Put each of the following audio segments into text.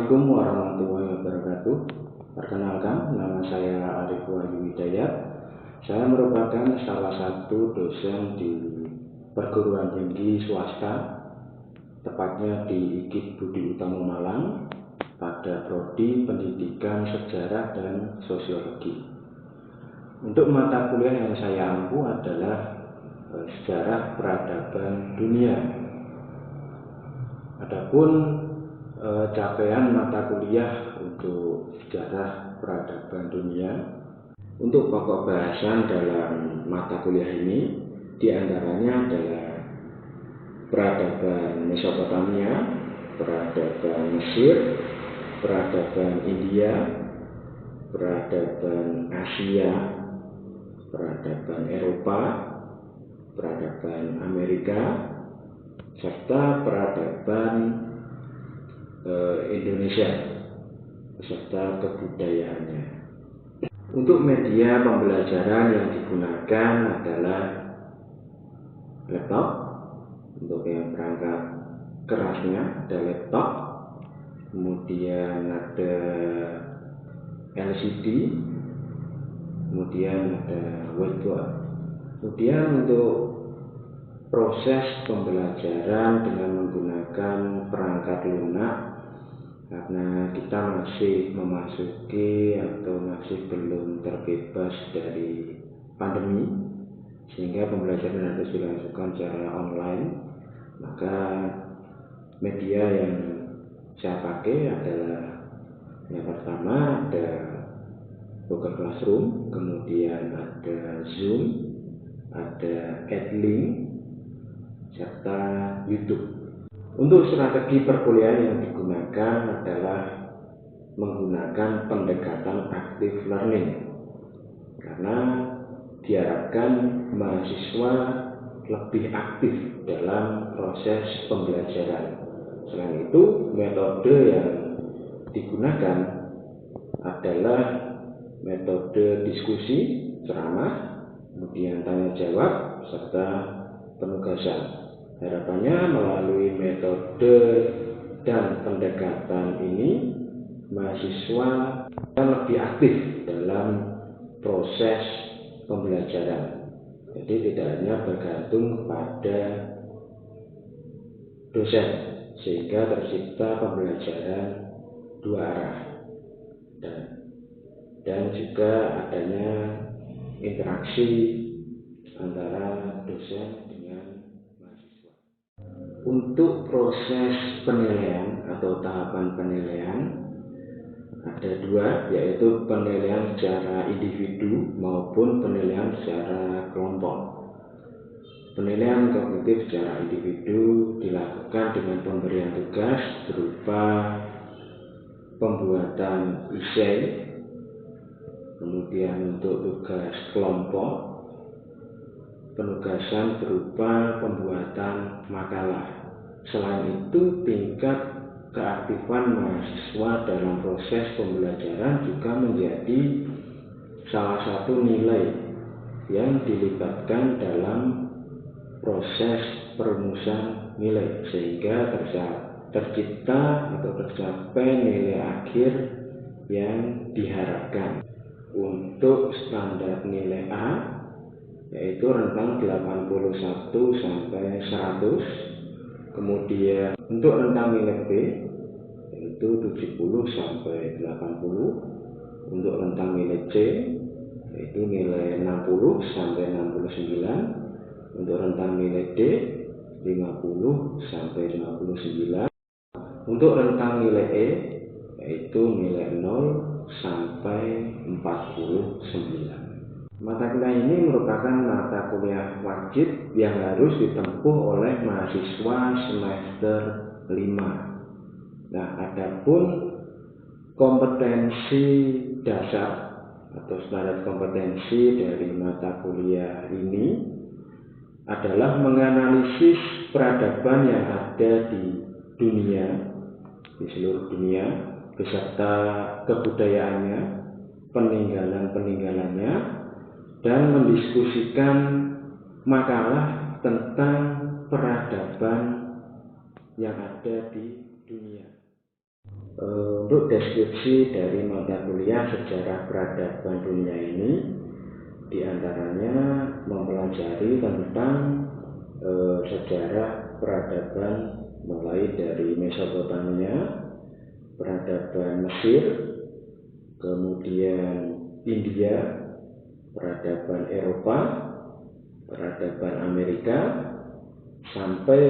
Assalamualaikum warahmatullahi wabarakatuh. Perkenalkan, nama saya Arif Wahyu Hidayat. Saya merupakan salah satu dosen di perguruan tinggi swasta, tepatnya di IKIP Budi Utomo Malang, pada prodi Pendidikan Sejarah dan Sosiologi. Untuk mata kuliah yang saya ampu adalah Sejarah Peradaban Dunia. Adapun capaian mata kuliah untuk Sejarah Peradaban Dunia, untuk pokok bahasan dalam mata kuliah ini diantaranya adalah peradaban Mesopotamia, peradaban Mesir, peradaban India, peradaban Asia, peradaban Eropa, peradaban Amerika, serta peradaban Indonesia beserta kebudayaannya. Untuk media pembelajaran yang digunakan adalah laptop. Untuk yang perangkat kerasnya ada laptop, kemudian ada LCD, kemudian ada whiteboard. Kemudian untuk proses pembelajaran dengan menggunakan perangkat lunak, karena kita masih memasuki atau masih belum terbebas dari pandemi, sehingga pembelajaran harus dilakukan secara online. Maka media yang saya pakai adalah yang pertama ada Google Classroom, kemudian ada Zoom, ada Edlink, serta YouTube. Untuk strategi perkuliahan yang digunakan adalah menggunakan pendekatan active learning, karena diharapkan mahasiswa lebih aktif dalam proses pembelajaran. Selain itu, metode yang digunakan adalah metode diskusi, ceramah, kemudian tanya jawab, serta penugasan. Harapannya melalui metode dan pendekatan ini, mahasiswa lebih aktif dalam proses pembelajaran. Jadi tidak hanya bergantung pada dosen, sehingga tercipta pembelajaran dua arah dan juga adanya interaksi antara dosen dengan mahasiswa. Untuk proses penilaian atau tahapan penilaian ada dua, yaitu penilaian secara individu maupun penilaian secara kelompok. Penilaian kognitif secara individu dilakukan dengan pemberian tugas berupa pembuatan esai, kemudian untuk tugas kelompok, penugasan berupa pembuatan makalah. Selain itu, tingkat keaktifan mahasiswa dalam proses pembelajaran juga menjadi salah satu nilai yang dilibatkan dalam proses perumusan nilai, sehingga tercipta atau tercapai nilai akhir yang diharapkan. Untuk standar nilai A yaitu rentang 81 sampai 100, kemudian untuk rentang nilai B yaitu 70 sampai 80, untuk rentang nilai C yaitu nilai 60 sampai 69, untuk rentang nilai D 50 sampai 59, untuk rentang nilai E yaitu nilai 0 sampai 49. Mata kuliah ini merupakan mata kuliah wajib yang harus ditempuh oleh mahasiswa semester 5. Nah, adapun kompetensi dasar atau standar kompetensi dari mata kuliah ini adalah menganalisis peradaban yang ada di dunia, di seluruh dunia, beserta kebudayaannya, peninggalan-peninggalannya, dan mendiskusikan makalah tentang peradaban yang ada di dunia. Untuk deskripsi dari mata kuliah sejarah peradaban dunia ini, diantaranya mempelajari tentang sejarah peradaban mulai dari Mesopotamia, peradaban Mesir, kemudian India, peradaban Eropa, peradaban Amerika, sampai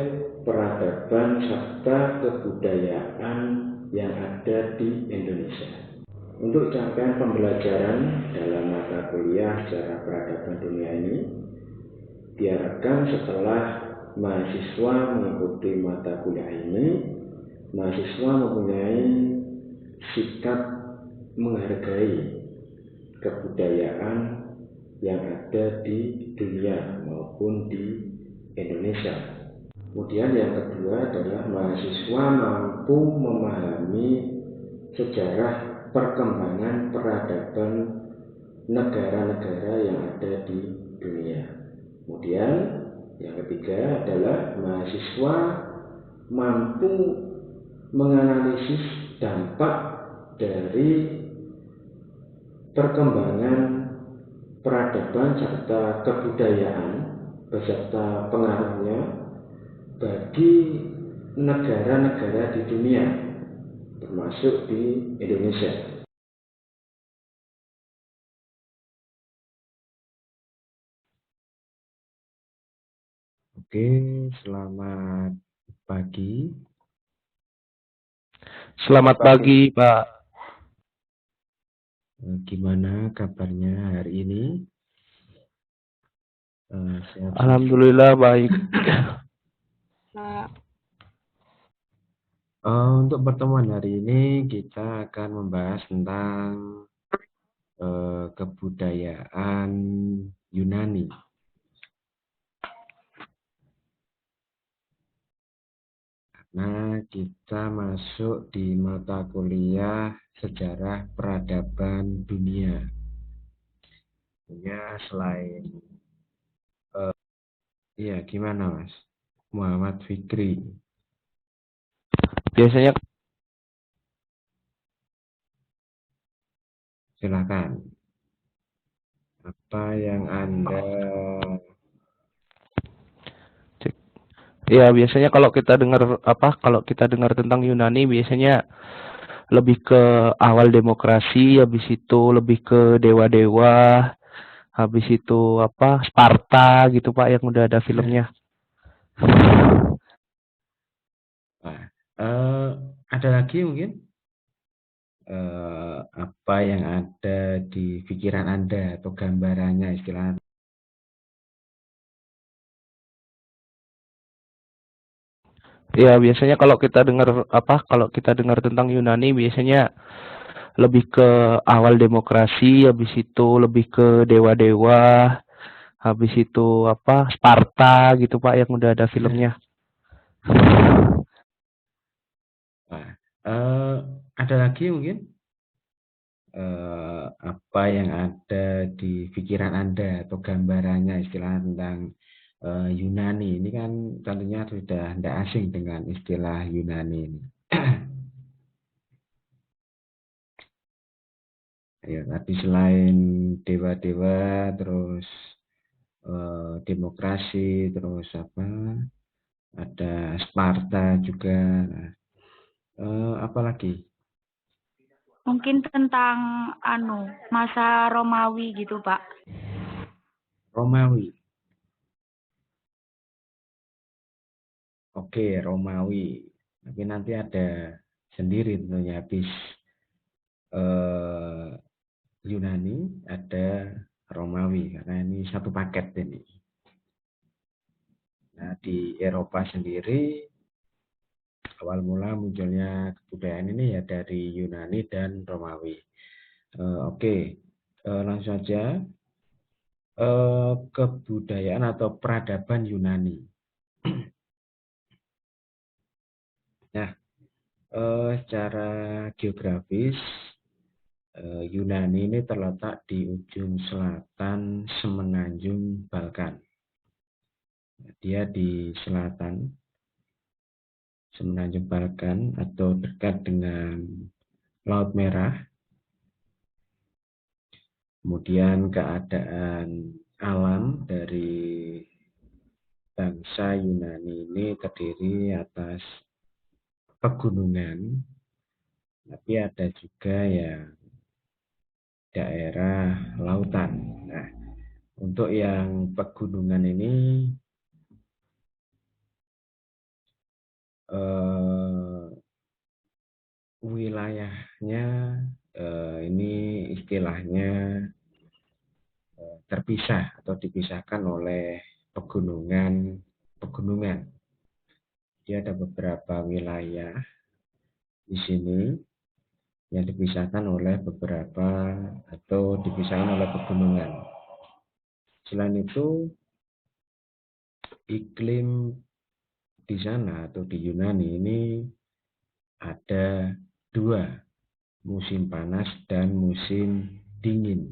peradaban serta kebudayaan yang ada di Indonesia. Untuk capaian pembelajaran dalam mata kuliah sejarah peradaban dunia ini, diharapkan setelah mahasiswa mengikuti mata kuliah ini, mahasiswa mempunyai sikap menghargai kebudayaan yang ada di dunia maupun di Indonesia. Kemudian yang kedua adalah mahasiswa mampu memahami sejarah perkembangan peradaban negara-negara yang ada di dunia. Kemudian yang ketiga adalah mahasiswa mampu menganalisis dampak dari perkembangan peradaban serta kebudayaan beserta pengaruhnya bagi negara-negara di dunia, termasuk di Indonesia. Oke, selamat pagi. Selamat pagi, Pak. Gimana kabarnya hari ini? Sehat Alhamdulillah baik. Untuk pertemuan hari ini kita akan membahas tentang kebudayaan Yunani. Nah, kita masuk di mata kuliah sejarah peradaban dunia. Ya, selain iya, gimana Mas Muhammad Fikri? Biasanya Silakan. Apa yang Anda biasanya kalau kita dengar tentang Yunani biasanya lebih ke awal demokrasi, habis itu lebih ke dewa-dewa, habis itu Sparta gitu Pak yang udah ada filmnya. ada lagi mungkin apa yang ada di pikiran Anda atau gambarannya istilahnya? Ya, biasanya kalau kita dengar tentang Yunani biasanya lebih ke awal demokrasi, habis itu lebih ke dewa-dewa, habis itu Sparta gitu Pak yang udah ada filmnya. Ada lagi mungkin apa yang ada di pikiran Anda atau gambarannya istilah tentang Yunani ini kan tentunya sudah tidak asing dengan istilah Yunani ini. Ya, tadi selain dewa-dewa, terus demokrasi, terus ada Sparta juga. Apa lagi? Mungkin tentang masa Romawi gitu, Pak. Romawi. Oke, Romawi. Tapi nanti ada sendiri tentunya habis Yunani ada Romawi karena ini satu paket ini. Nah, di Eropa sendiri awal mula munculnya kebudayaan ini ya dari Yunani dan Romawi. Oke, langsung saja kebudayaan atau peradaban Yunani. Nah, secara geografis Yunani ini terletak di ujung selatan semenanjung Balkan. Dia di selatan semenanjung Balkan atau dekat dengan Laut Merah. Kemudian keadaan alam dari bangsa Yunani ini terdiri atas pegunungan, tapi ada juga yang daerah lautan. Nah, untuk yang pegunungan ini wilayahnya ini istilahnya terpisah atau dipisahkan oleh pegunungan. Jadi ada beberapa wilayah di sini yang dipisahkan oleh beberapa atau dipisahkan oleh pegunungan. Selain itu, iklim di sana atau di Yunani ini ada dua, musim panas dan musim dingin.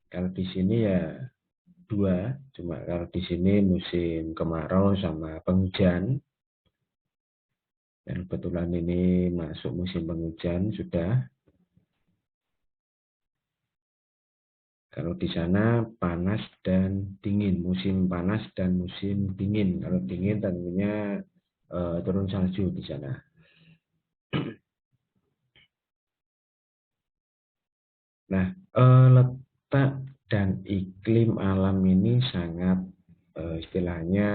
Kalau di sini ya dua, cuma kalau di sini musim kemarau sama penghujan. Dan kebetulan ini masuk musim penghujan sudah. Kalau di sana panas dan dingin, musim panas dan musim dingin. Kalau dingin tentunya turun salju di sana. Nah, letak dan iklim alam ini sangat istilahnya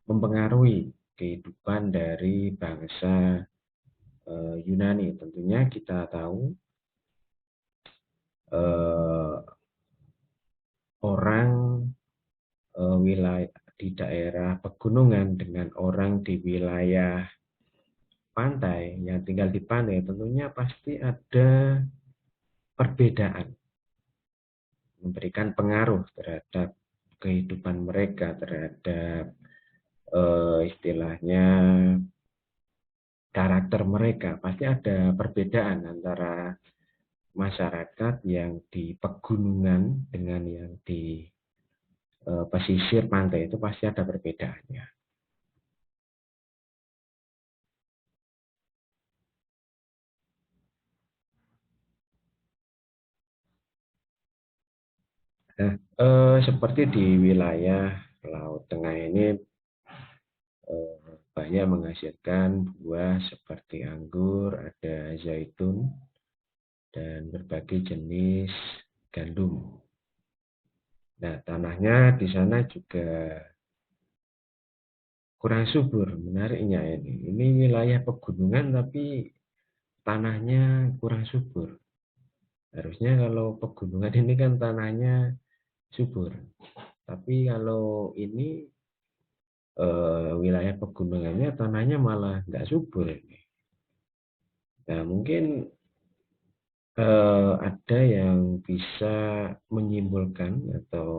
mempengaruhi kehidupan dari bangsa Yunani. Tentunya kita tahu orang wilayah di daerah pegunungan dengan orang di wilayah pantai yang tinggal di pantai tentunya pasti ada perbedaan, memberikan pengaruh terhadap kehidupan mereka, terhadap istilahnya karakter mereka. Pasti ada perbedaan antara masyarakat yang di pegunungan dengan yang di pesisir pantai, itu pasti ada perbedaannya. Nah, seperti di wilayah Laut Tengah ini banyak menghasilkan buah seperti anggur, ada zaitun, dan berbagai jenis gandum. Nah, tanahnya di sana juga kurang subur. Menariknya ini. Ini wilayah pegunungan tapi tanahnya kurang subur. Harusnya kalau pegunungan ini kan tanahnya subur. Tapi kalau ini wilayah pegunungannya tanahnya malah nggak subur ini. Nah, mungkin ada yang bisa menyimpulkan atau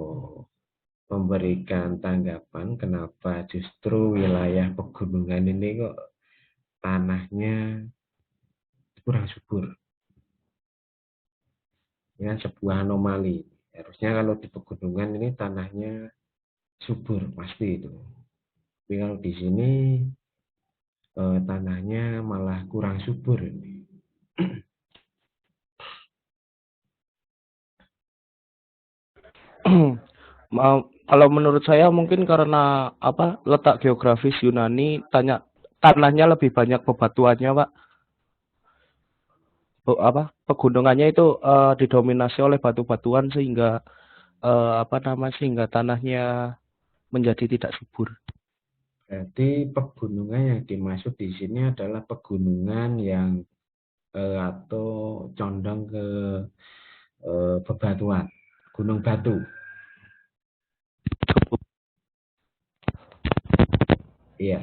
memberikan tanggapan kenapa justru wilayah pegunungan ini kok tanahnya kurang subur. Dengan sebuah anomali. Harusnya kalau di pegunungan ini tanahnya subur, pasti itu. Tapi kalau di sini tanahnya malah kurang subur ini. Kalau menurut saya mungkin karena letak geografis Yunani tanahnya lebih banyak bebatuannya, Pak. Pegunungannya itu didominasi oleh batu-batuan sehingga sehingga tanahnya menjadi tidak subur. Berarti pegunungan yang dimaksud di sini adalah pegunungan yang atau condong ke bebatuan, gunung batu. Iya.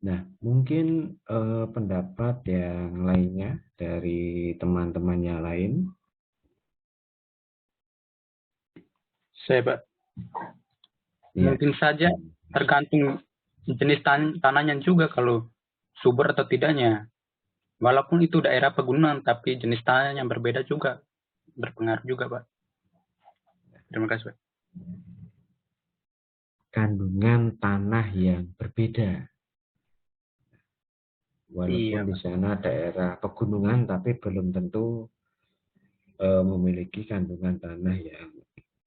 Nah, mungkin pendapat yang lainnya dari teman-temannya lain. Saya, Pak. Ya. Mungkin saja tergantung jenis tanahnya juga kalau subur atau tidaknya. Walaupun itu daerah pegunungan, tapi jenis tanahnya yang berbeda juga berpengaruh juga, Pak. Terima kasih, Pak. dengan tanah yang berbeda. Walaupun Iya, di sana daerah pegunungan, tapi belum tentu memiliki kandungan tanah yang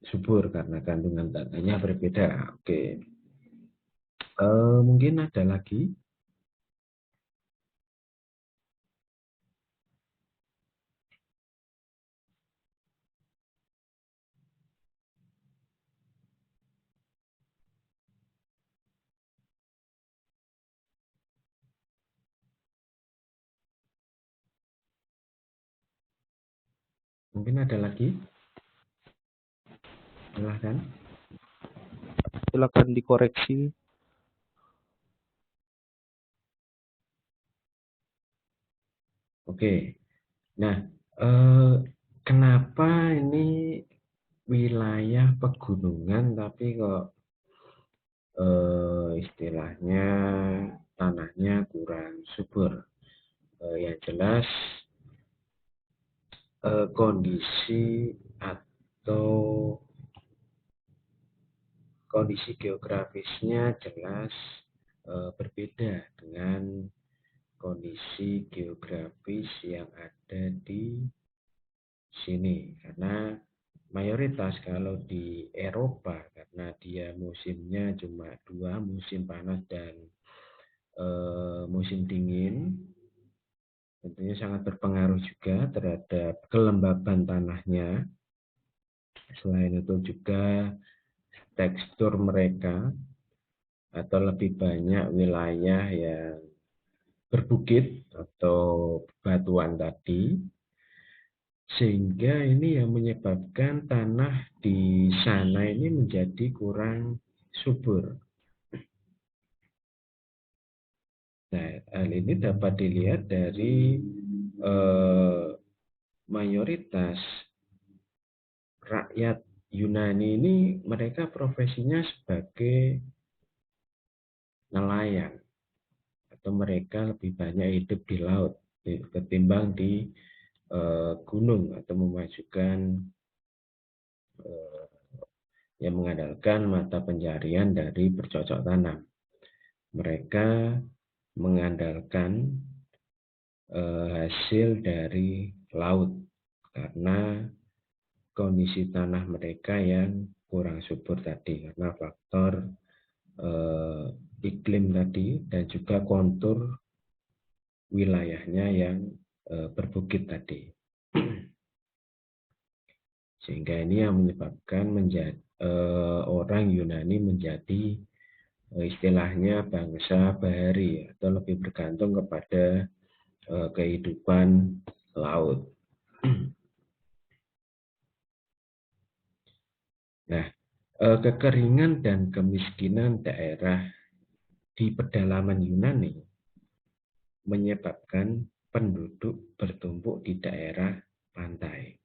subur karena kandungan tanahnya berbeda. Oke, mungkin ada lagi. Mungkin ada lagi. Silahkan. Silakan dikoreksi. Oke. Nah, kenapa ini wilayah pegunungan tapi kok istilahnya tanahnya kurang subur? Yang jelas kondisi atau kondisi geografisnya jelas berbeda dengan kondisi geografis yang ada di sini, karena mayoritas kalau di Eropa karena dia musimnya cuma dua, musim panas dan musim dingin, tentunya sangat berpengaruh juga terhadap kelembaban tanahnya. Selain itu juga tekstur mereka atau lebih banyak wilayah yang berbukit atau batuan tadi, sehingga ini yang menyebabkan tanah di sana ini menjadi kurang subur. Nah, hal ini dapat dilihat dari mayoritas rakyat Yunani ini mereka profesinya sebagai nelayan atau mereka lebih banyak hidup di laut ketimbang di gunung atau memajukan yang mengandalkan mata pencarian dari bercocok tanam. Mereka mengandalkan hasil dari laut karena kondisi tanah mereka yang kurang subur tadi karena faktor iklim tadi dan juga kontur wilayahnya yang berbukit tadi. Sehingga ini yang menyebabkan orang Yunani menjadi istilahnya bangsa bahari atau lebih bergantung kepada kehidupan laut. Nah, kekeringan dan kemiskinan daerah di pedalaman Yunani menyebabkan penduduk bertumpuk di daerah pantai.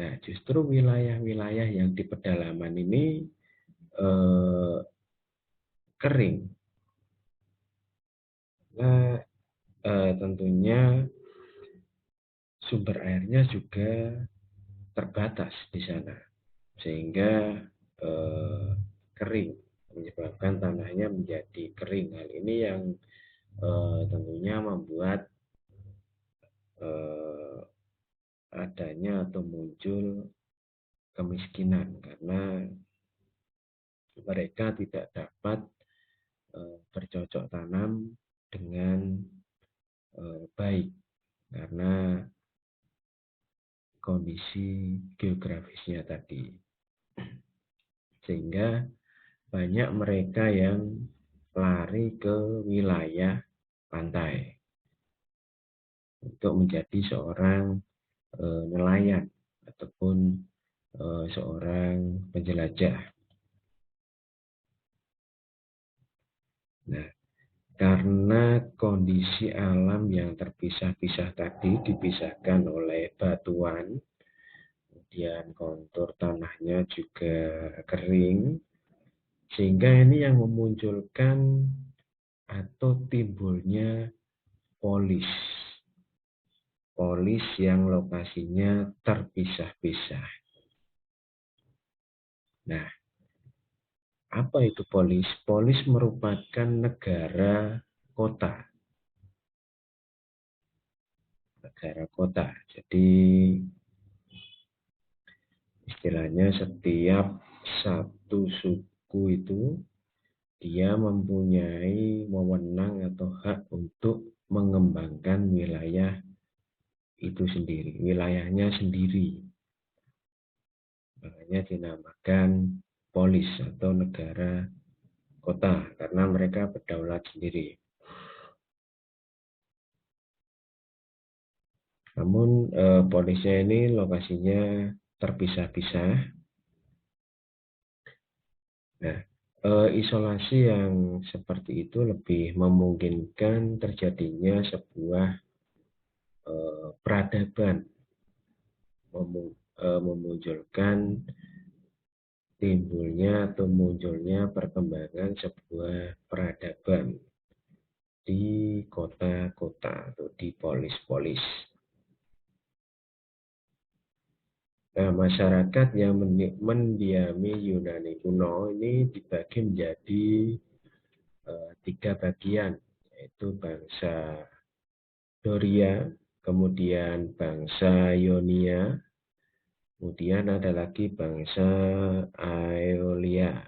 Nah, justru wilayah-wilayah yang di pedalaman ini kering. Nah, tentunya sumber airnya juga terbatas di sana, sehingga kering, menyebabkan tanahnya menjadi kering. Hal ini yang tentunya membuat adanya atau muncul kemiskinan karena mereka tidak dapat bercocok tanam dengan baik karena kondisi geografisnya tadi. Sehingga banyak mereka yang lari ke wilayah pantai untuk menjadi seorang nelayan ataupun seorang penjelajah. Nah, karena kondisi alam yang terpisah-pisah tadi dipisahkan oleh batuan, kemudian kontur tanahnya juga kering, sehingga ini yang memunculkan atau timbulnya polis. Polis yang lokasinya terpisah-pisah. Nah, Apa itu polis? Polis merupakan negara kota. Negara kota. Jadi istilahnya setiap satu suku itu dia mempunyai wewenang atau hak untuk mengembangkan wilayah itu sendiri, wilayahnya sendiri. Makanya dinamakan polis atau negara kota karena mereka berdaulat sendiri. Namun polisnya ini lokasinya terpisah-pisah. Nah, isolasi yang seperti itu lebih memungkinkan terjadinya sebuah peradaban, memunculkan timbulnya atau munculnya perkembangan sebuah peradaban di kota-kota atau di polis-polis. Nah, masyarakat yang mendiami Yunani kuno ini dibagi menjadi 3 bagian, yaitu bangsa Doria, kemudian bangsa Ionia, kemudian ada lagi bangsa Aeolia.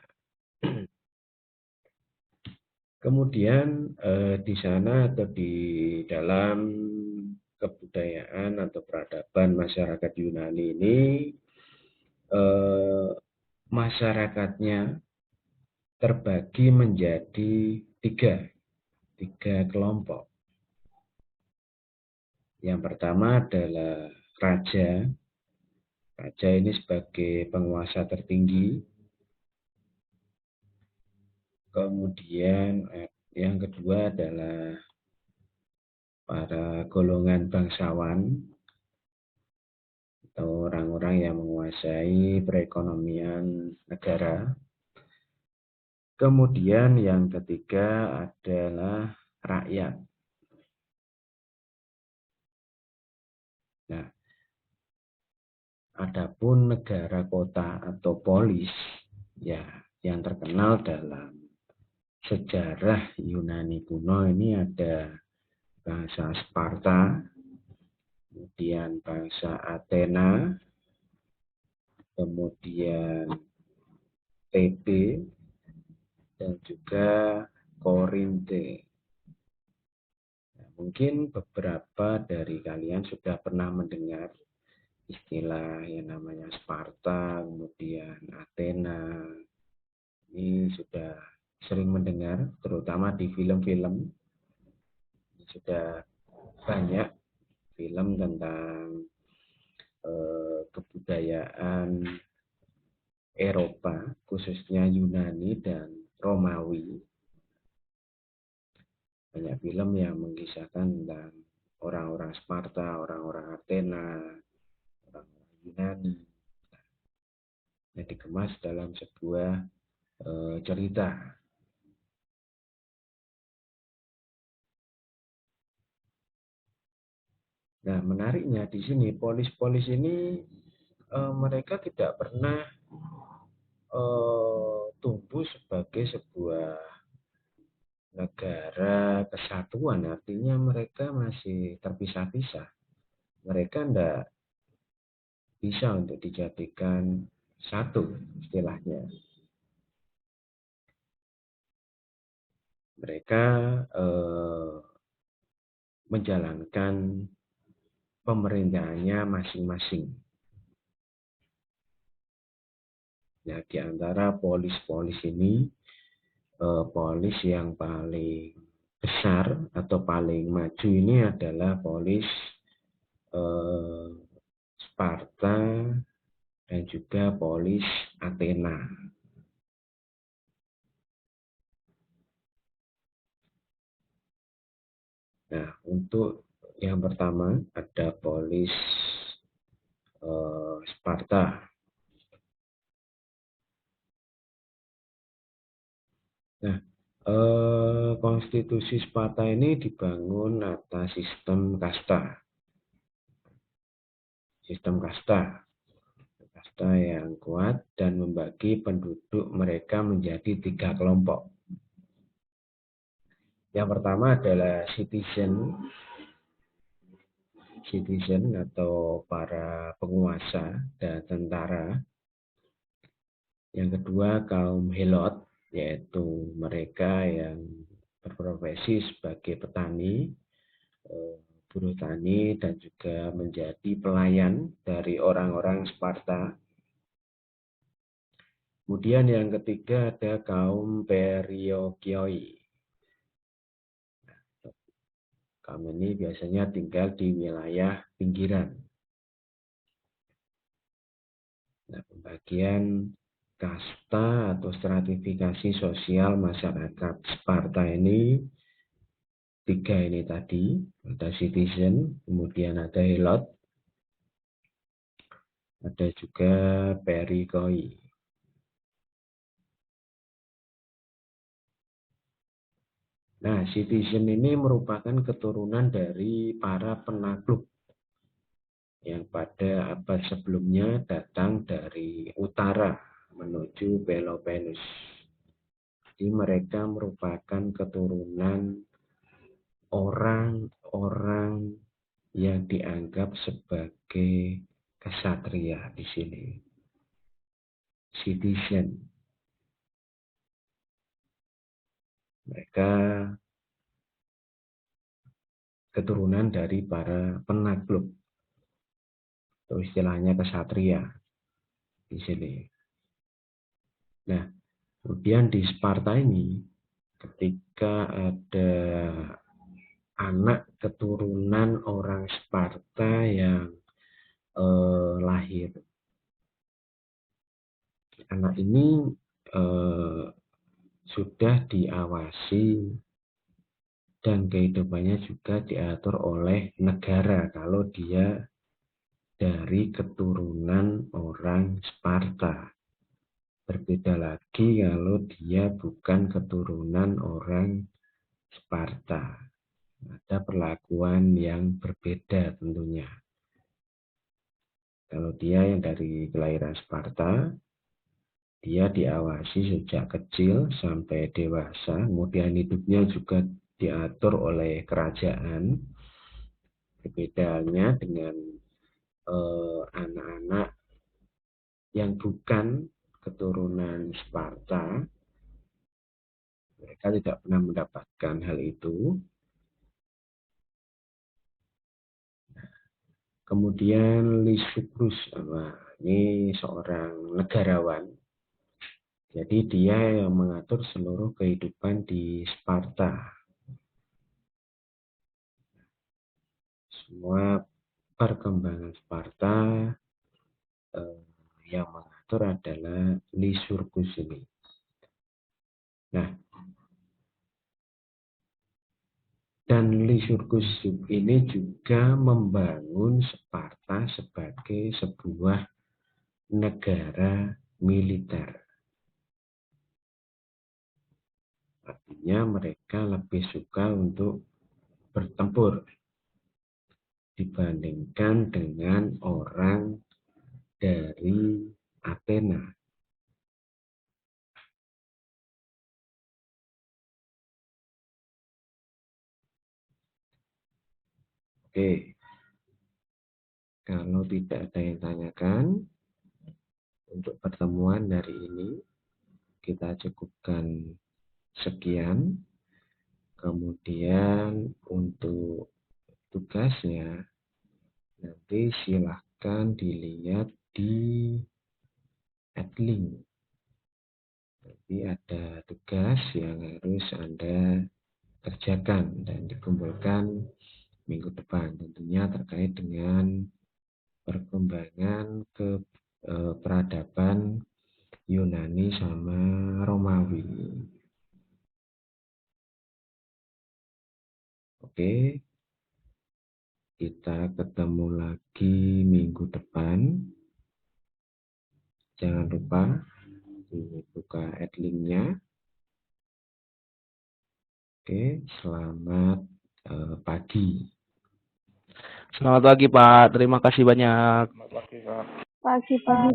Kemudian di sana atau di dalam kebudayaan atau peradaban masyarakat Yunani ini masyarakatnya terbagi menjadi tiga kelompok. Yang pertama adalah raja. Raja ini sebagai penguasa tertinggi. Kemudian yang kedua adalah para golongan bangsawan atau orang-orang yang menguasai perekonomian negara. Kemudian yang ketiga adalah rakyat. Nah, adapun negara kota atau polis ya yang terkenal dalam sejarah Yunani kuno ini ada bangsa Sparta, kemudian bangsa Athena, kemudian Thebe, dan juga Korinte. Nah, mungkin beberapa dari kalian sudah pernah mendengar istilah yang namanya Sparta, kemudian Athena. Ini sudah sering mendengar, terutama di film-film. Sudah banyak film tentang kebudayaan Eropa, khususnya Yunani dan Romawi. Banyak film yang mengisahkan tentang orang-orang Sparta, orang-orang Athena, orang-orang Yunani. Yang dikemas dalam sebuah cerita. Nah, menariknya di sini polis-polis ini mereka tidak pernah tumbuh sebagai sebuah negara kesatuan, artinya mereka masih terpisah-pisah. Mereka tidak bisa untuk dijadikan satu istilahnya. Mereka menjalankan pemerintahannya masing-masing. Nah, di antara polis-polis ini, polis yang paling besar atau paling maju ini adalah polis Sparta dan juga polis Athena. Nah, untuk yang pertama ada polis Sparta. Nah, konstitusi Sparta ini dibangun atas sistem kasta. Sistem kasta. kasta yang kuat dan membagi penduduk mereka menjadi 3 kelompok. Yang pertama adalah citizen atau para penguasa dan tentara. Yang kedua kaum helot, yaitu mereka yang berprofesi sebagai petani, buruh tani, dan juga menjadi pelayan dari orang-orang Sparta. Kemudian yang ketiga ada kaum Periokioi. Kaum ini biasanya tinggal di wilayah pinggiran. Nah, pembagian kasta atau stratifikasi sosial masyarakat Sparta ini 3 ini tadi, ada citizen, kemudian ada helot, ada juga perikoi. Nah, citizen ini merupakan keturunan dari para penakluk yang pada abad sebelumnya datang dari utara menuju Peloponnes. Jadi mereka merupakan keturunan orang-orang yang dianggap sebagai kesatria di sini. Citizen. Mereka keturunan dari para penakluk, atau istilahnya kesatria di sini. Nah, kemudian di Sparta ini, ketika ada anak keturunan orang Sparta yang lahir, anak ini sudah diawasi dan kehidupannya juga diatur oleh negara kalau dia dari keturunan orang Sparta. Berbeda lagi kalau dia bukan keturunan orang Sparta. Ada perlakuan yang berbeda tentunya. Kalau dia yang dari kelahiran Sparta, dia diawasi sejak kecil sampai dewasa, kemudian hidupnya juga diatur oleh kerajaan. Berbedanya dengan anak-anak yang bukan keturunan Sparta, mereka tidak pernah mendapatkan hal itu. Kemudian Lysistrus, ini seorang negarawan. Jadi dia yang mengatur seluruh kehidupan di Sparta. Semua perkembangan Sparta yang mengatur adalah Lysistrus ini. Nah, dan Lysistrus ini juga membangun Sparta sebagai sebuah negara militer. Artinya mereka lebih suka untuk bertempur dibandingkan dengan orang dari Athena. Oke, kalau tidak ada yang tanyakan, untuk pertemuan hari ini kita cukupkan sekian. Kemudian untuk tugasnya nanti silahkan dilihat di Edlink. Nanti ada tugas yang harus Anda kerjakan dan dikumpulkan minggu depan. Tentunya terkait dengan perkembangan ke peradaban Yunani sama Romawi. Oke, kita ketemu lagi minggu depan. Jangan lupa dibuka Edlink-nya. Oke, selamat pagi. Selamat pagi, Pak. Terima kasih banyak. Selamat pagi, Kak. Pagi, Pak.